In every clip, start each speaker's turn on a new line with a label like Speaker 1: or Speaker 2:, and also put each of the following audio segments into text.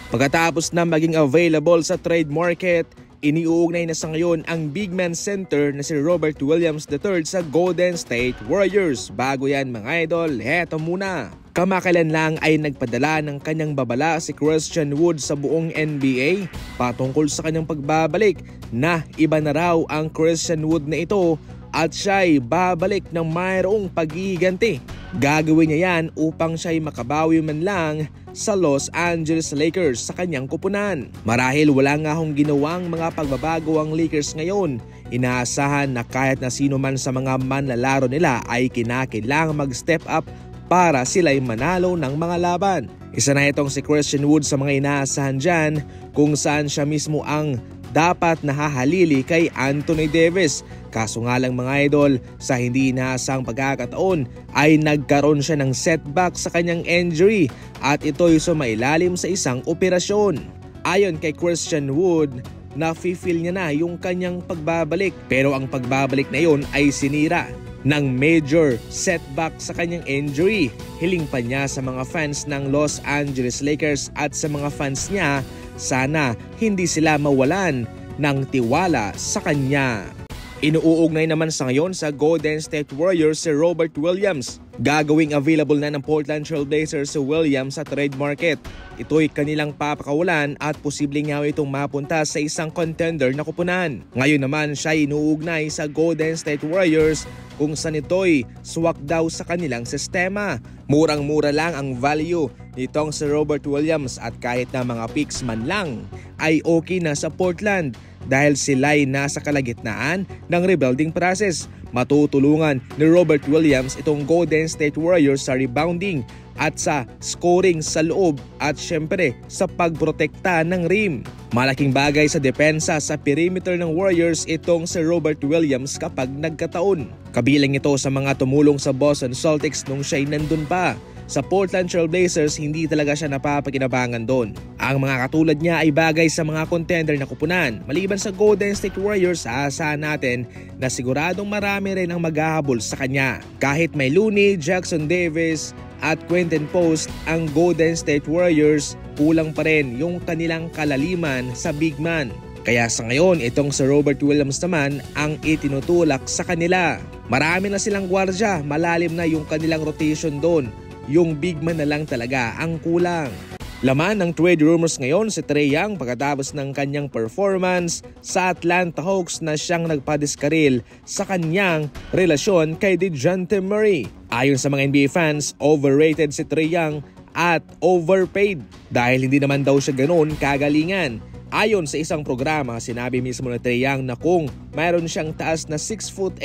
Speaker 1: Pagkatapos na maging available sa trade market, iniuugnay na sa ngayon ang big man center na si Robert Williams III sa Golden State Warriors. Bago yan mga idol, heto muna. Kamakailan lang ay nagpadala ng kanyang babala si Christian Wood sa buong NBA patungkol sa kanyang pagbabalik na iba na raw ang Christian Wood na ito at siya'y babalik ng mayroong paghihiganti. Gagawin niya yan upang siya'y makabawi man lang sa Los Angeles Lakers sa kanyang kupunan. Marahil wala nga hong ginawang mga pagbabago ang Lakers ngayon, inaasahan na kahit na sino man sa mga manlalaro nila ay kinakailangang mag-step up para sila'y manalo ng mga laban. Isa na itong si Christian Wood sa mga inaasahan dyan kung saan siya mismo ang dapat nahahalili kay Anthony Davis. Kaso nga lang mga idol, sa hindi inaasang pagkakataon ay nagkaroon siya ng setback sa kanyang injury at ito'y sumailalim sa isang operasyon. Ayon kay Christian Wood, nafe-feel niya na yung kanyang pagbabalik pero ang pagbabalik na yon ay sinira ng major setback sa kanyang injury. Hiling pa niya sa mga fans ng Los Angeles Lakers at sa mga fans niya, sana hindi sila mawalan ng tiwala sa kanya. Inuugnay naman sa ngayon sa Golden State Warriors si Robert Williams. Gagawing available na ng Portland Trail Blazers si Williams sa trade market. Ito'y kanilang papakawalan at posibleng nga itong mapunta sa isang contender na kupunan. Ngayon naman siya inuugnay sa Golden State Warriors kung saan ito'y swak daw sa kanilang sistema. Murang-mura lang ang value nitong si Robert Williams at kahit na mga picks man lang ay okay na sa Portland dahil sila'y nasa kalagitnaan ng rebuilding process. Matutulungan ni Robert Williams itong Golden State Warriors sa rebounding at sa scoring sa loob at syempre sa pagprotekta ng rim. Malaking bagay sa depensa sa perimeter ng Warriors itong si Robert Williams kapag nagkataon. Kabilang ito sa mga tumulong sa Boston Celtics nung siya'y nandun pa. Sa Portland Trail Blazers, hindi talaga siya napapakinabangan doon. Ang mga katulad niya ay bagay sa mga contender na kupunan. Maliban sa Golden State Warriors, aasahan natin na siguradong marami rin ang maghahabol sa kanya. Kahit may Looney, Jackson Davis at Quentin Post, ang Golden State Warriors kulang pa rin yung kanilang kalaliman sa big man. Kaya sa ngayon, itong si Robert Williams naman ang itinutulak sa kanila. Marami na silang gwardya, malalim na yung kanilang rotation doon. Yung big man na lang talaga ang kulang. Laman ng trade rumors ngayon si Trae Young pagkatapos ng kanyang performance sa Atlanta Hawks na siyang nagpadiskaril sa kanyang relasyon kay DeJounte Murray. Ayon sa mga NBA fans, overrated si Trae Young at overpaid dahil hindi naman daw siya ganoon kagalingan. Ayon sa isang programa, sinabi mismo ni Trae Young na kung mayroon siyang taas na 6'8",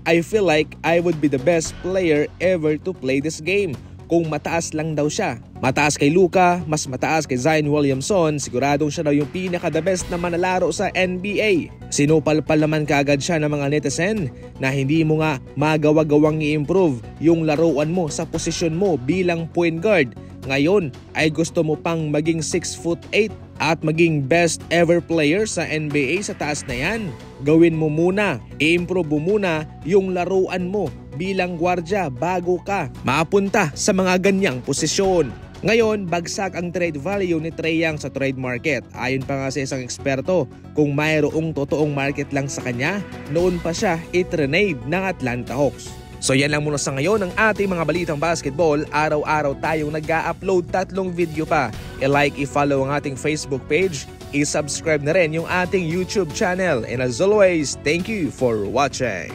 Speaker 1: I feel like I would be the best player ever to play this game. Kung mataas lang daw siya. Mataas kay Luka, mas mataas kay Zion Williamson, siguradong siya daw yung pinaka-the best na manlalaro sa NBA. Sinupalpal naman kaagad siya ng mga netizen na hindi mo nga magawa-gawang i-improve yung laruan mo sa posisyon mo bilang point guard. Ngayon ay gusto mo pang maging 6'8" at maging best ever player sa NBA sa taas na yan. Gawin mo muna, i-improve mo muna yung laruan mo bilang gwardya bago ka mapunta sa mga ganyang posisyon. Ngayon, bagsak ang trade value ni Trae Young sa trade market. Ayon pa nga sa isang eksperto, kung mayroong totoong market lang sa kanya, noon pa siya i-trade ng Atlanta Hawks. So yan lang muna sa ngayon ang ating mga balitang basketball. Araw-araw tayong nag-a-upload 3 video pa. I-like, i-follow ang ating Facebook page, i-subscribe na rin yung ating YouTube channel. And as always, thank you for watching.